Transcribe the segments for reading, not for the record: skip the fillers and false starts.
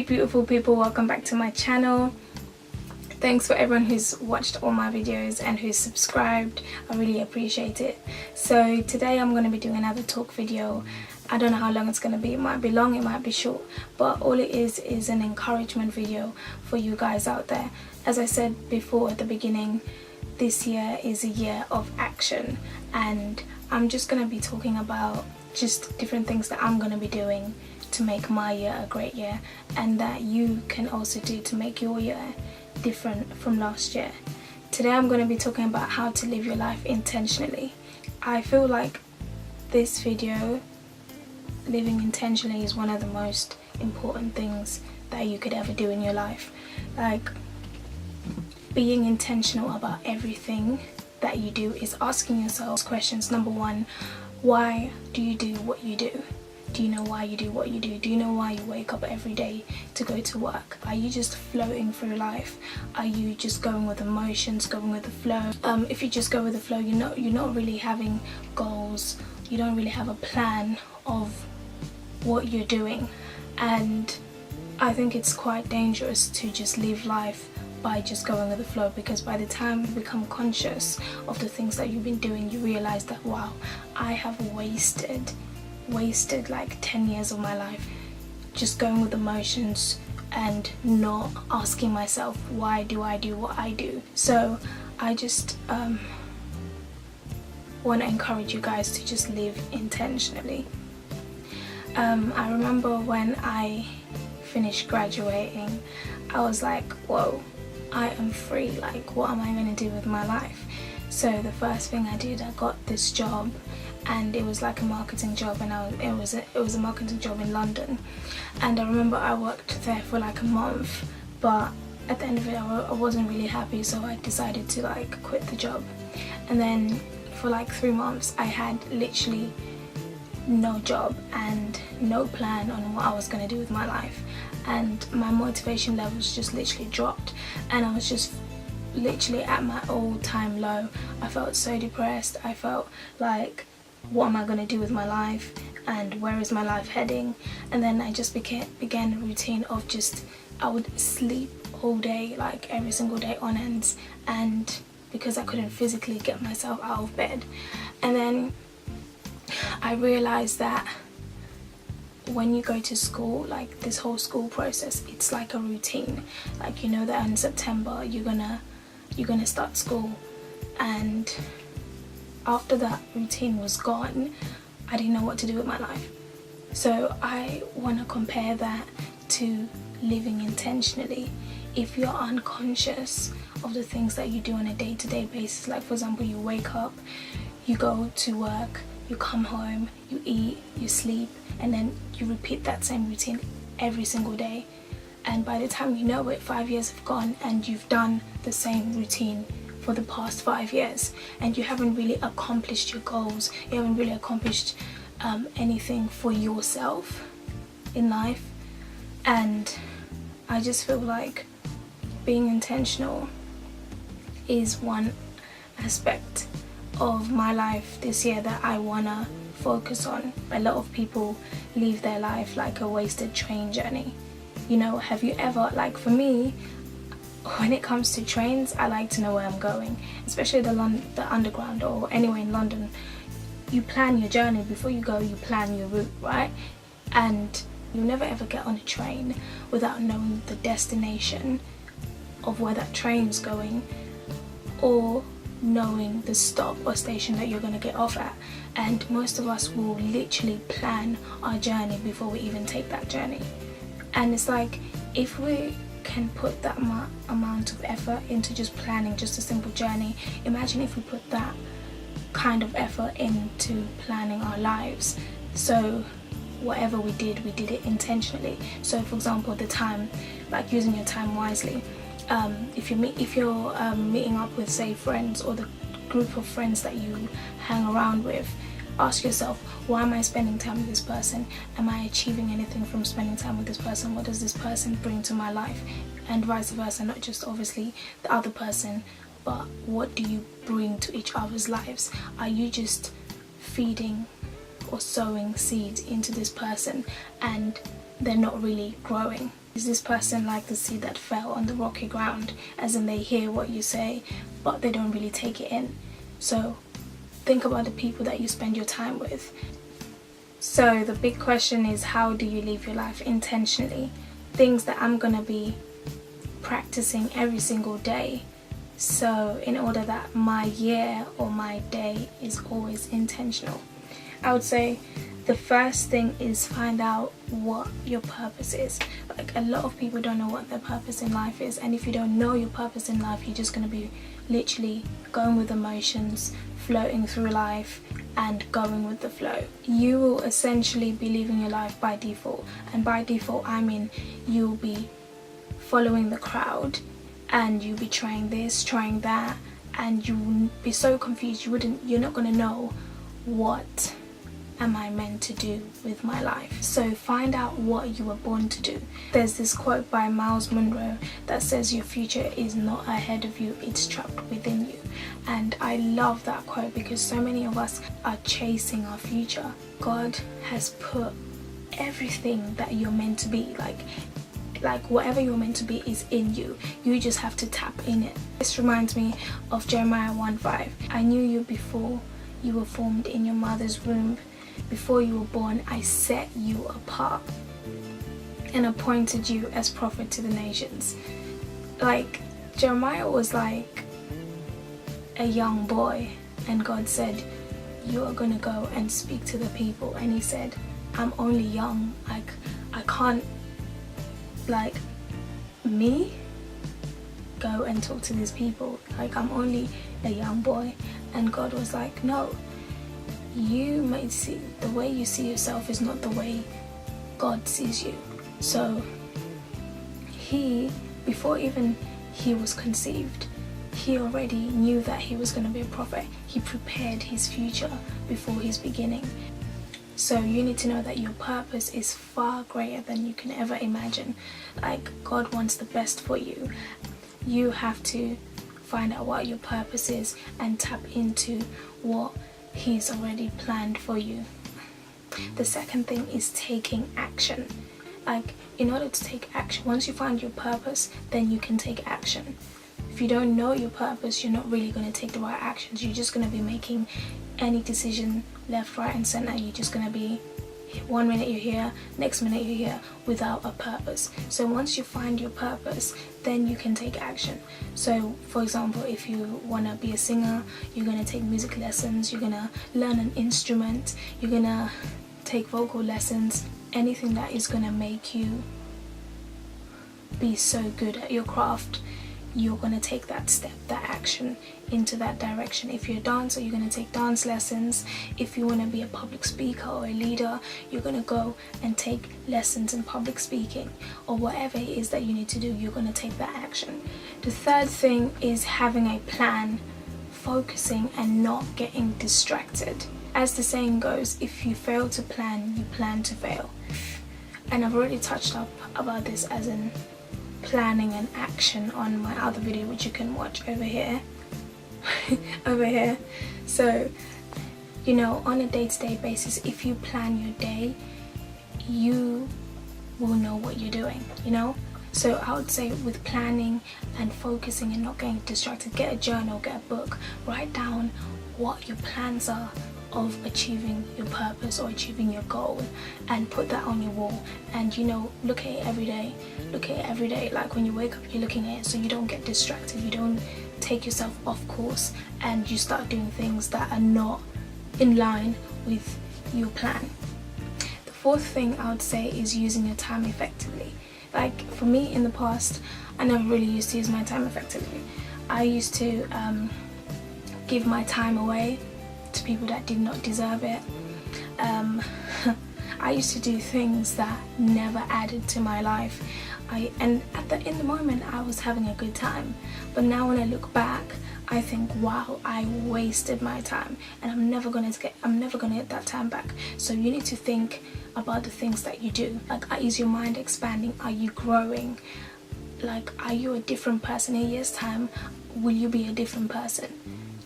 Hey beautiful people, welcome back to my channel. Thanks for everyone who's watched all my videos and who's subscribed. I really appreciate it. So today I'm going to be doing another talk video. I don't know how long it's going to be. It might be long, it might be short, but all it is an encouragement video for you guys out there. As I said before at the beginning, this year is a year of action, and I'm just going to be talking about just different things that I'm going to be doing to make my year a great year, and that you can also do to make your year different from last year. Today I'm going to be talking about how to live your life intentionally. I feel like this video, living intentionally, is one of the most important things that you could ever do in your life. Like, being intentional about everything that you do is asking yourself questions. Number one, why do you do what you do? Do you know why you do what you do? Do you know why you wake up every day to go to work? Are you just floating through life? Are you just going with emotions, going with the flow? If you just go with the flow, you're not really having goals. You don't really have a plan of what you're doing. And I think it's quite dangerous to just live life by just going with the flow, because by the time you become conscious of the things that you've been doing, you realize that, wow, I have wasted like 10 years of my life just going with emotions and not asking myself, why do I do what I do? So I just want to encourage you guys to just live intentionally. I remember when I finished graduating, I was like, whoa, I am free. Like, what am I going to do with my life? So the first thing I did, I got this job, and it was like a marketing job, and it was a marketing job in London. And I remember I worked there for like a month, but at the end of it I wasn't really happy, so I decided to like quit the job. And then for like 3 months I had literally no job and no plan on what I was going to do with my life, and my motivation levels just literally dropped, and I was just literally at my all-time low. I felt so depressed. I felt like, what am I going to do with my life, and where is my life heading? And then I just began a routine of just, I would sleep all day, like every single day on ends, and because I couldn't physically get myself out of bed. And then I realized that when you go to school, like this whole school process, it's like a routine. Like, you know that in September you're gonna start school, and after that routine was gone, I didn't know what to do with my life. So I want to compare that to living intentionally. If you're unconscious of the things that you do on a day-to-day basis, like for example, you wake up, you go to work, you come home, you eat, you sleep, and then you repeat that same routine every single day. And by the time you know it, 5 years have gone, and you've done the same routine for the past 5 years, and you haven't really accomplished your goals. You haven't really accomplished anything for yourself in life. And I just feel like being intentional is one aspect of my life this year that I wanna focus on. A lot of people live their life like a wasted train journey. You know, have you ever, like for me, when it comes to trains, I like to know where I'm going, especially the underground or anywhere in London. You plan your journey before you go. You plan your route, right? And you'll never ever get on a train without knowing the destination of where that train's going, or knowing the stop or station that you're going to get off at. And most of us will literally plan our journey before we even take that journey. And it's like, if we can put that amount of effort into just planning just a simple journey, imagine if we put that kind of effort into planning our lives. So whatever we did it intentionally. So for example, the time, like using your time wisely. If you're meeting up with, say, friends, or the group of friends that you hang around with, ask yourself, why am I spending time with this person? Am I achieving anything from spending time with this person? What does this person bring to my life? And vice versa, not just obviously the other person, but what do you bring to each other's lives? Are you just feeding or sowing seeds into this person and they're not really growing? Is this person like the seed that fell on the rocky ground, as in they hear what you say but they don't really take it in? So think about the people that you spend your time with. So the big question is, how do you live your life intentionally? Things that I'm gonna be practicing every single day, so in order that my year or my day is always intentional. I would say the first thing is find out what your purpose is. Like, a lot of people don't know what their purpose in life is, and if you don't know your purpose in life, you're just going to be literally going with emotions, floating through life and going with the flow. You will essentially be living your life by default, and by default I mean you'll be following the crowd and you'll be trying this, trying that, and you'll be so confused you're not going to know what am I meant to do with my life. So find out what you were born to do. There's this quote by Miles Monroe that says your future is not ahead of you, it's trapped within you. And I love that quote because so many of us are chasing our future. God has put everything that you're meant to be, like whatever you're meant to be is in you. You just have to tap in it. This reminds me of Jeremiah 1:5. I knew you before you were formed in your mother's womb. Before you were born, I set you apart and appointed you as prophet to the nations. Like, Jeremiah was like a young boy, and God said, you are gonna go and speak to the people. And he said, I'm only young, like I can't, like, me go and talk to these people, like I'm only a young boy. And God was like, no, you might see, the way you see yourself is not the way God sees you. So before even he was conceived, he already knew that he was going to be a prophet. He prepared his future before his beginning. So you need to know that your purpose is far greater than you can ever imagine. Like, God wants the best for you. You have to find out what your purpose is and tap into what he's already planned for you. The second thing is taking action. Like, in order to take action, once you find your purpose, then you can take action. If you don't know your purpose, you're not really going to take the right actions. You're just going to be making any decision left, right and center. You're just going to be, one minute you're here, next minute you're here, without a purpose. So once you find your purpose, then you can take action. So for example, if you want to be a singer, you're going to take music lessons, you're going to learn an instrument, you're going to take vocal lessons. Anything that is going to make you be so good at your craft, you're going to take that step, that action into that direction. If you're a dancer, you're going to take dance lessons. If you want to be a public speaker or a leader, you're going to go and take lessons in public speaking, or whatever it is that you need to do, you're going to take that action. The third thing is having a plan, focusing and not getting distracted. As the saying goes, if you fail to plan, you plan to fail. And I've already touched up about this as in planning and action on my other video, which you can watch over here. Over here. So, you know, on a day-to-day basis, if you plan your day, you will know what you're doing, you know. So I would say with planning and focusing and not getting distracted, get a journal, get a book, write down what your plans are of achieving your purpose or achieving your goal, and put that on your wall. And, you know, look at it every day. Look at it every day. Like, when you wake up, you're looking at it, so you don't get distracted, you don't take yourself off course and you start doing things that are not in line with your plan. The fourth thing I would say is using your time effectively. Like, for me in the past, I never really used to use my time effectively. I used to give my time away to people that did not deserve it. I used to do things that never added to my life. In the moment I was having a good time, but now when I look back, I think, wow, I wasted my time, and I'm never gonna get that time back. So you need to think about the things that you do. Like, is your mind expanding? Are you growing? Like, are you a different person in a year's time? Will you be a different person?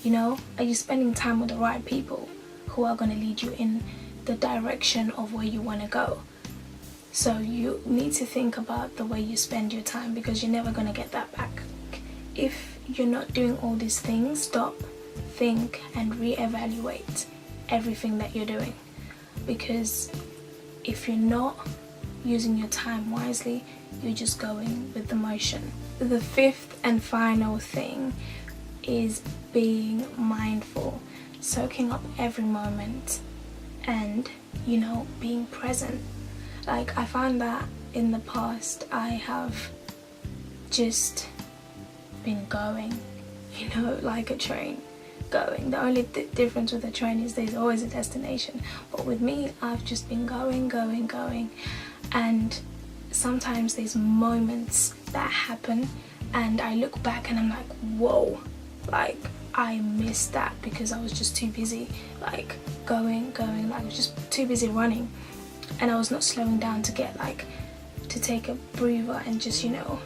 You know, are you spending time with the right people who are going to lead you in the direction of where you want to go? So you need to think about the way you spend your time, because you're never going to get that back. If you're not doing all these things, stop, think and reevaluate everything that you're doing, because if you're not using your time wisely, you're just going with the motion. The fifth and final thing is being mindful, soaking up every moment and, you know, being present. Like, I found that in the past I have just been going, you know, like a train going. The only difference with a train is there's always a destination, but with me, I've just been going, and sometimes there's moments that happen and I look back and I'm like, whoa, like I missed that because I was just too busy, like going, like I was just too busy running, and I was not slowing down to get like to take a breather and just, you know,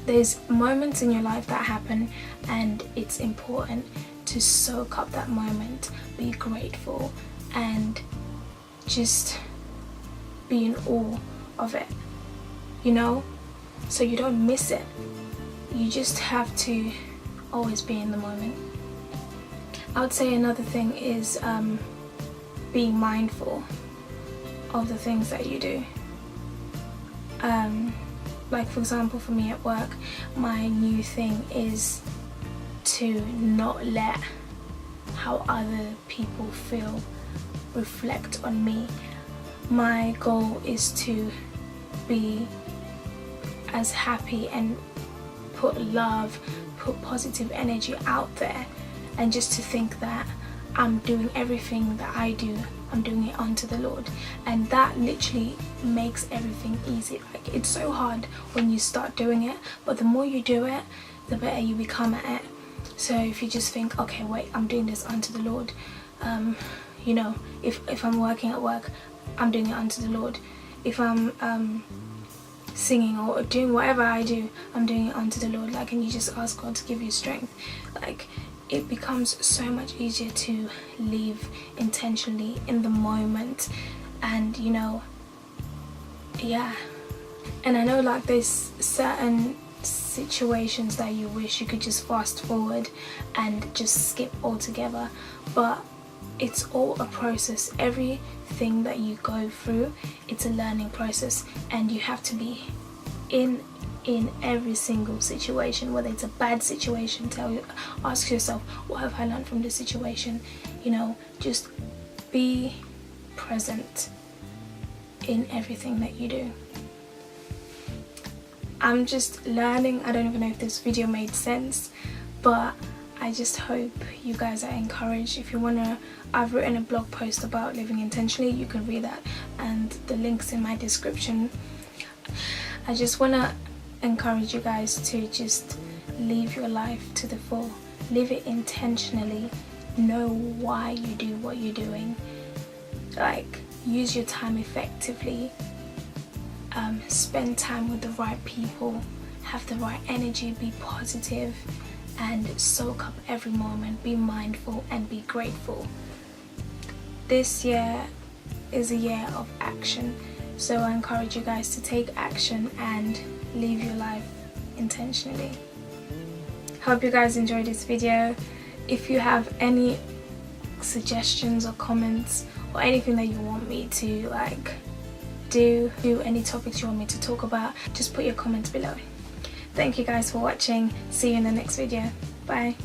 there's moments in your life that happen and it's important to soak up that moment, be grateful and just be in awe of it, you know, so you don't miss it. You just have to always be in the moment. I would say another thing is being mindful of the things that you do. Like for example, for me at work, my new thing is to not let how other people feel reflect on me. My goal is to be as happy and put love, put positive energy out there, and just to think that I'm doing everything that I do, I'm doing it unto the Lord, and that literally makes everything easy. Like, it's so hard when you start doing it, but the more you do it, the better you become at it. So if you just think, okay, wait, I'm doing this unto the Lord, you know, if I'm working at work, I'm doing it unto the Lord. If I'm singing or doing whatever I do, I'm doing it unto the Lord. Like, and you just ask God to give you strength. Like, it becomes so much easier to live intentionally in the moment, and you know, yeah. And I know like there's certain situations that you wish you could just fast forward and just skip altogether, but it's all a process. Everything that you go through, it's a learning process, and you have to be in every single situation. Whether it's a bad situation, ask yourself, what have I learned from this situation? You know, just be present in everything that you do. I'm just learning. I don't even know if this video made sense, but I just hope you guys are encouraged. If you wanna, I've written a blog post about living intentionally, you can read that, and the link's in my description. I just wanna encourage you guys to just live your life to the full. Live it intentionally. Know why you do what you're doing. Like, use your time effectively. Spend time with the right people. Have the right energy. Be positive and soak up every moment. Be mindful and be grateful. This year is a year of action, so I encourage you guys to take action and live your life intentionally. Hope you guys enjoyed this video. If you have any suggestions or comments or anything that you want me to like do any topics you want me to talk about, just put your comments below. Thank you guys for watching. See you in the next video. Bye.